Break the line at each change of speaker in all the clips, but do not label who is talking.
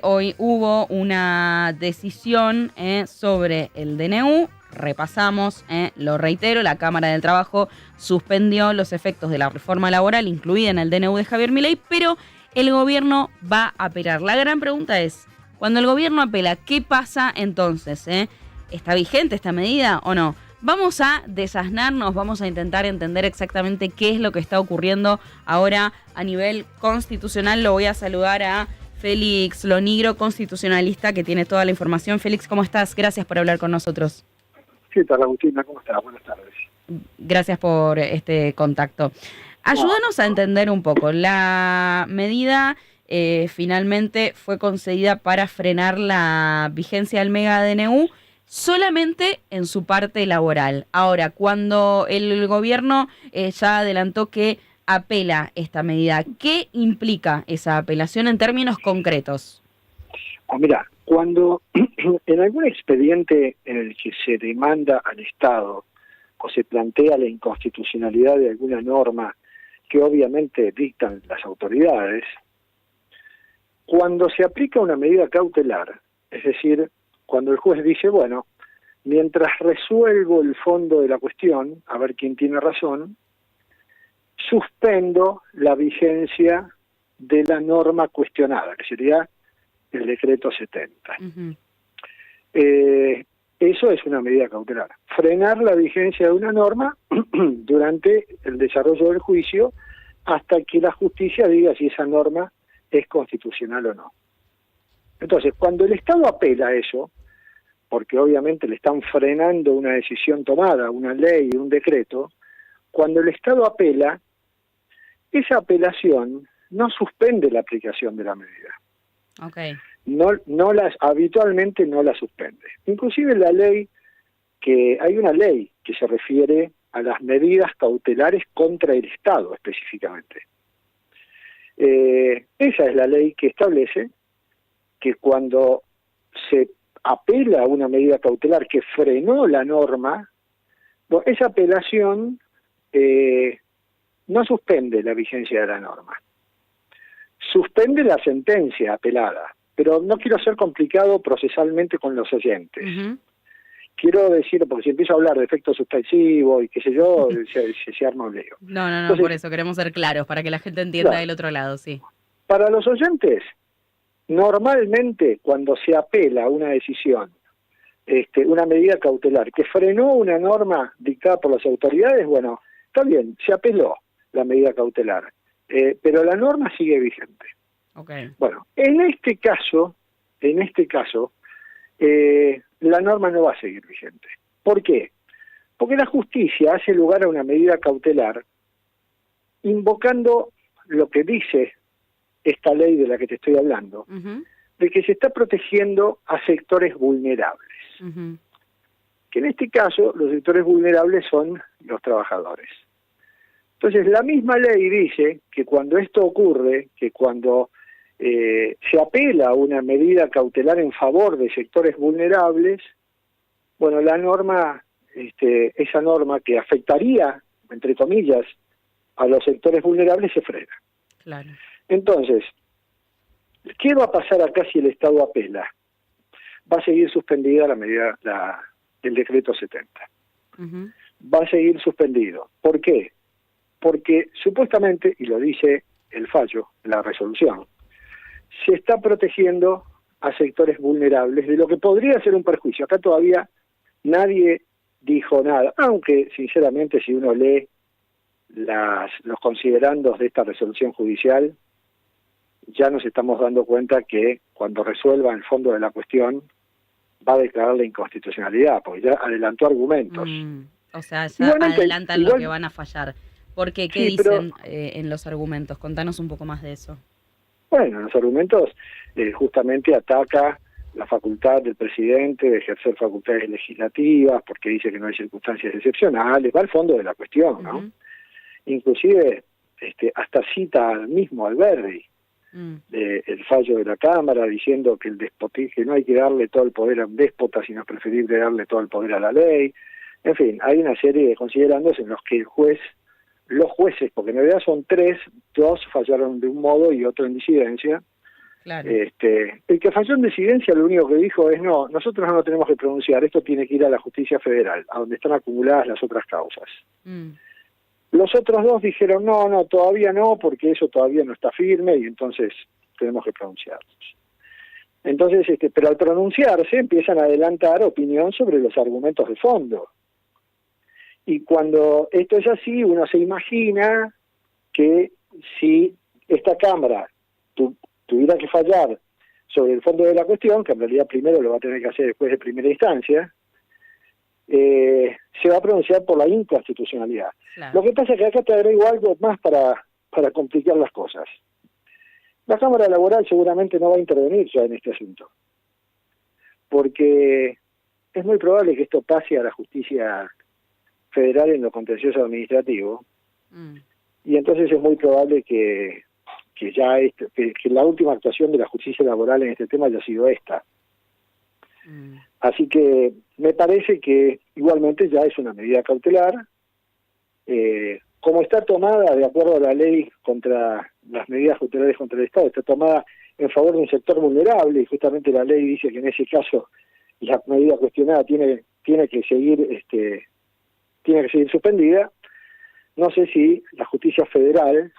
Hoy hubo una decisión sobre el DNU. Repasamos, lo reitero, la Cámara del Trabajo suspendió los efectos de la reforma laboral incluida en el DNU de Javier Milei, pero el gobierno va a apelar. La gran pregunta es, cuando el gobierno apela, ¿qué pasa entonces? ¿Está vigente esta medida o no? Vamos a desasnarnos, vamos a intentar entender exactamente qué es lo que está ocurriendo ahora a nivel constitucional. Lo voy a saludar a Félix Lonigro, constitucionalista, que tiene toda la información. Félix, ¿cómo estás? Gracias por hablar con nosotros.
¿Qué tal, Agustina? ¿Cómo estás? Buenas tardes.
Gracias por este contacto. Ayúdanos a entender un poco. La medida finalmente fue concedida para frenar la vigencia del mega DNU solamente en su parte laboral. Ahora, cuando el gobierno ya adelantó que apela esta medida, ¿qué implica esa apelación en términos concretos?
Mira, cuando en algún expediente en el que se demanda al Estado o se plantea la inconstitucionalidad de alguna norma que obviamente dictan las autoridades, cuando se aplica una medida cautelar, es decir, cuando el juez dice, bueno, mientras resuelvo el fondo de la cuestión, a ver quién tiene razón, suspendo la vigencia de la norma cuestionada, que sería el decreto 70.
Uh-huh.
Eso es una medida cautelar. Frenar la vigencia de una norma durante el desarrollo del juicio hasta que la justicia diga si esa norma es constitucional o no. Entonces, cuando el Estado apela a eso, porque obviamente le están frenando una decisión tomada, una ley, un decreto, cuando el Estado apela, esa apelación no suspende la aplicación de la medida.
Okay.
Habitualmente no la suspende. Inclusive hay una ley que se refiere a las medidas cautelares contra el Estado específicamente. Esa es la ley que establece que cuando se apela a una medida cautelar que frenó la norma, esa apelación no suspende la vigencia de la norma. Suspende la sentencia apelada, pero no quiero ser complicado procesalmente con los oyentes.
Uh-huh.
Quiero decir, porque si empiezo a hablar de efecto suspensivo y qué sé yo, se arma un lío.
No,
Entonces,
por eso queremos ser claros, para que la gente entienda
claro,
del otro lado, sí.
Para los oyentes, normalmente cuando se apela a una decisión, una medida cautelar que frenó una norma dictada por las autoridades, bueno, está bien, se apeló la medida cautelar, pero la norma sigue vigente.
Okay.
Bueno, en este caso, la norma no va a seguir vigente. ¿Por qué? Porque la justicia hace lugar a una medida cautelar invocando lo que dice esta ley de la que te estoy hablando,
Uh-huh.
de que se está protegiendo a sectores vulnerables.
Uh-huh.
Que en este caso los sectores vulnerables son los trabajadores. Entonces la misma ley dice que cuando esto ocurre, que cuando se apela a una medida cautelar en favor de sectores vulnerables, bueno, la norma, esa norma que afectaría, entre comillas, a los sectores vulnerables se frena.
Claro.
Entonces, ¿qué va a pasar acá si el Estado apela? Va a seguir suspendida la medida, el decreto 70.
Uh-huh.
Va a seguir suspendido. ¿Por qué? Porque supuestamente, y lo dice el fallo, la resolución, se está protegiendo a sectores vulnerables de lo que podría ser un perjuicio. Acá todavía nadie dijo nada, aunque sinceramente si uno lee los considerandos de esta resolución judicial, ya nos estamos dando cuenta que cuando resuelva el fondo de la cuestión va a declarar la inconstitucionalidad, porque ya adelantó argumentos.
O sea, ya adelantan lo que van a fallar. ¿Por qué? ¿Qué
sí,
dicen en los argumentos? Contanos un poco más de eso.
Bueno, los argumentos justamente ataca la facultad del presidente de ejercer facultades legislativas, porque dice que no hay circunstancias excepcionales, va al fondo de la cuestión, ¿no?
Uh-huh.
Inclusive hasta cita al mismo Alberdi, el fallo de la Cámara, diciendo que que no hay que darle todo el poder a un déspota, sino preferible darle todo el poder a la ley. En fin, hay una serie de considerandos en los que los jueces, porque en realidad son 3, 2 fallaron de un modo y otro en disidencia,
Claro.
El que falló en disidencia lo único que dijo es, no, nosotros no lo tenemos que pronunciar, esto tiene que ir a la justicia federal, a donde están acumuladas las otras causas. Los otros dos dijeron, no, todavía no, porque eso todavía no está firme y entonces tenemos que pronunciarnos. Entonces, pero al pronunciarse empiezan a adelantar opinión sobre los argumentos de fondo. Y cuando esto es así, uno se imagina que si esta Cámara tuviera que fallar sobre el fondo de la cuestión, que en realidad primero lo va a tener que hacer después de primera instancia, se va a pronunciar por la inconstitucionalidad. Claro. Lo que pasa es que acá te agrego algo más para complicar las cosas. La Cámara Laboral seguramente no va a intervenir ya en este asunto, porque es muy probable que esto pase a la justicia federal en lo contencioso administrativo, y entonces es muy probable que ya que la última actuación de la justicia laboral en este tema haya sido esta. Así que me parece que igualmente ya es una medida cautelar, como está tomada de acuerdo a la ley contra las medidas cautelares contra el Estado, está tomada en favor de un sector vulnerable, y justamente la ley dice que en ese caso la medida cuestionada tiene que seguir suspendida. No sé si la justicia federal,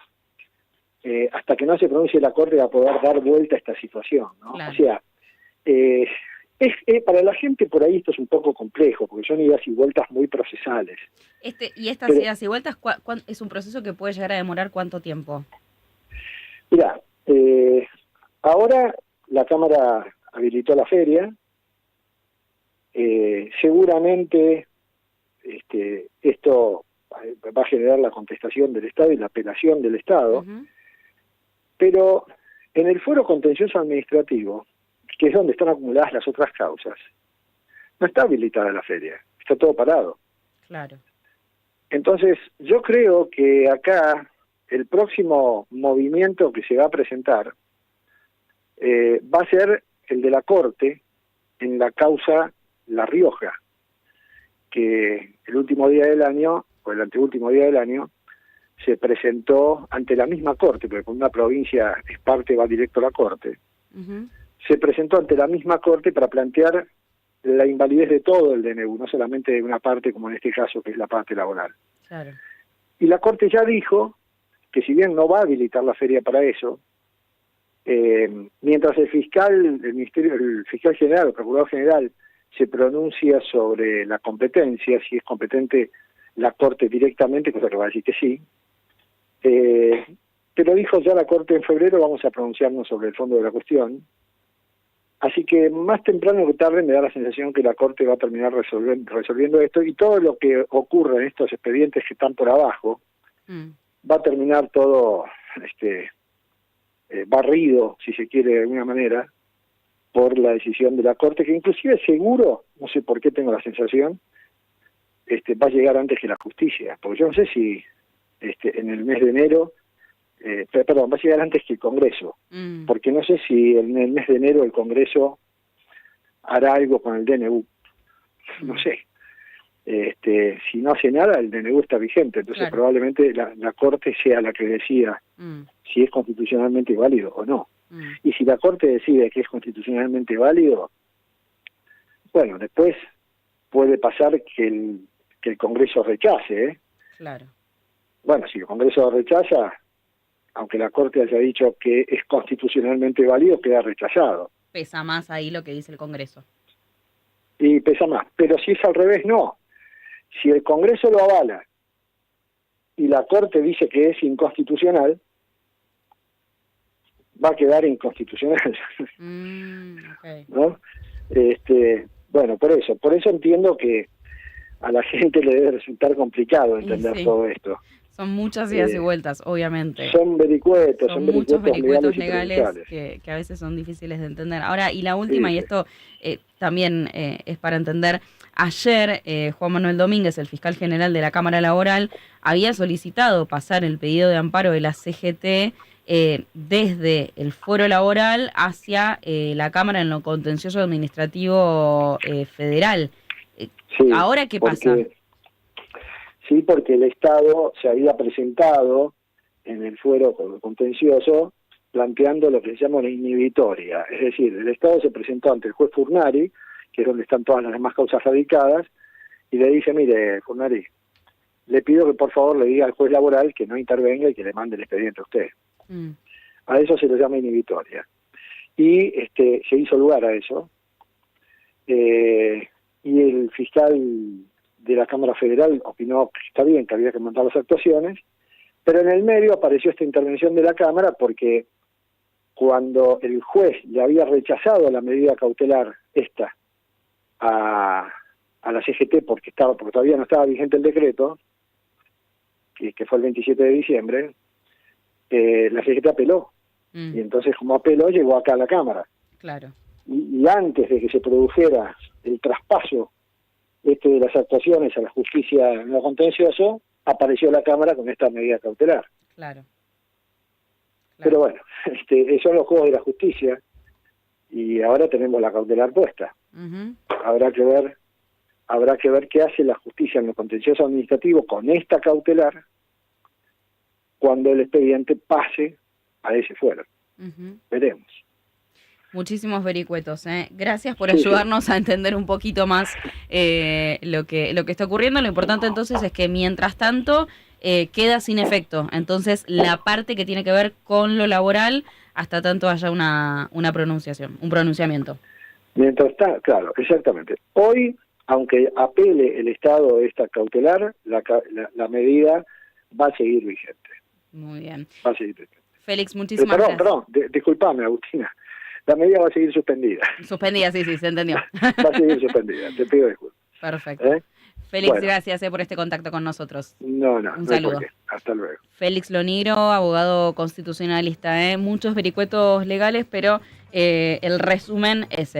hasta que no se pronuncie la Corte, va a poder dar vuelta a esta situación, ¿no? Claro. O sea, para la gente por ahí esto es un poco complejo, porque son idas y vueltas muy procesales.
Y estas idas y vueltas, ¿es un proceso que puede llegar a demorar cuánto tiempo?
Mira, ahora la Cámara habilitó la feria, seguramente esto va a generar la contestación del Estado y la apelación del Estado, pero en el fuero contencioso administrativo, que es donde están acumuladas las otras causas, no está habilitada la feria, está todo parado.
Claro.
Entonces, yo creo que acá el próximo movimiento que se va a presentar va a ser el de la Corte en la causa La Rioja, que el último día del año, o el anteúltimo día del año, se presentó ante la misma Corte, porque con una provincia es parte, va directo a la Corte, se presentó ante la misma Corte para plantear la invalidez de todo el DNU, no solamente de una parte, como en este caso, que es la parte laboral.
Claro.
Y la Corte ya dijo que si bien no va a habilitar la feria para eso, mientras el fiscal general, el procurador general, se pronuncia sobre la competencia, si es competente la Corte directamente, cosa que va a decir que sí, pero dijo ya la Corte en febrero, vamos a pronunciarnos sobre el fondo de la cuestión. Así que más temprano que tarde me da la sensación que la Corte va a terminar resolviendo esto, y todo lo que ocurre en estos expedientes que están por abajo va a terminar todo barrido, si se quiere de alguna manera, por la decisión de la Corte, que inclusive seguro, no sé por qué tengo la sensación, va a llegar antes que la justicia, porque yo no sé si en el mes de enero, va a llegar antes que el Congreso, porque no sé si en el mes de enero el Congreso hará algo con el DNU, no sé. Si no hace nada, el DNU está vigente, entonces claro, probablemente la Corte sea la que decida si es constitucionalmente válido o no. Y si la Corte decide que es constitucionalmente válido, bueno, después puede pasar que el Congreso rechace, ¿eh?
Claro.
Bueno, si el Congreso rechaza, aunque la Corte haya dicho que es constitucionalmente válido, queda rechazado.
Pesa más ahí lo que dice el Congreso.
Y pesa más. Pero si es al revés, no. Si el Congreso lo avala y la Corte dice que es inconstitucional, va a quedar inconstitucional.
Okay.
¿No? Bueno, por eso entiendo que a la gente le debe resultar complicado entender todo esto.
Son muchas idas y vueltas, obviamente.
Son vericuetos,
son muchos vericuetos legales que a veces son difíciles de entender. Ahora, y la última, y esto también es para entender, ayer Juan Manuel Domínguez, el fiscal general de la Cámara Laboral, había solicitado pasar el pedido de amparo de la CGT desde el foro laboral hacia la Cámara en lo contencioso administrativo federal. ¿Ahora qué pasa?
Sí, porque el Estado se había presentado en el fuero contencioso planteando lo que se llama una inhibitoria. Es decir, el Estado se presentó ante el juez Furnari, que es donde están todas las demás causas radicadas, y le dice, mire, Furnari, le pido que por favor le diga al juez laboral que no intervenga y que le mande el expediente a usted. A eso se le llama inhibitoria. Y se hizo lugar a eso, y el fiscal de la Cámara Federal opinó que está bien, que había que montar las actuaciones, pero en el medio apareció esta intervención de la Cámara porque cuando el juez le había rechazado la medida cautelar esta a la CGT porque todavía no estaba vigente el decreto, que fue el 27 de diciembre, la CGT apeló. Y entonces, como apeló, llegó acá a la Cámara.
Claro.
Y antes de que se produjera el traspaso de las actuaciones a la justicia en lo contencioso, apareció la Cámara con esta medida cautelar.
Claro.
Pero bueno, son los juegos de la justicia y ahora tenemos la cautelar puesta. Habrá que ver qué hace la justicia en lo contencioso administrativo con esta cautelar cuando el expediente pase a ese fuero. Veremos.
Muchísimos vericuetos, ¿eh? Gracias por ayudarnos a entender un poquito más lo que está ocurriendo. Lo importante entonces es que mientras tanto queda sin efecto. Entonces la parte que tiene que ver con lo laboral hasta tanto haya un pronunciamiento.
Mientras está, claro, exactamente. Hoy, aunque apele el Estado esta cautelar, la medida va a seguir vigente.
Muy bien.
Va a seguir vigente.
Félix, muchísimas gracias.
Perdón, disculpame, Agustina. La medida va a seguir suspendida.
Suspendida, sí, se entendió.
Va a seguir suspendida, te pido disculpas.
Perfecto. Félix, gracias por este contacto con nosotros.
No,
un saludo.
Hasta luego.
Félix Lonigro, abogado constitucionalista, muchos vericuetos legales, pero el resumen es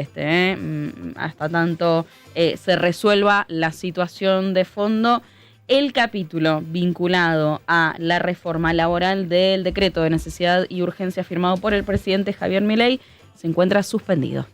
hasta tanto se resuelva la situación de fondo. El capítulo vinculado a la reforma laboral del decreto de necesidad y urgencia firmado por el presidente Javier Milei se encuentra suspendido.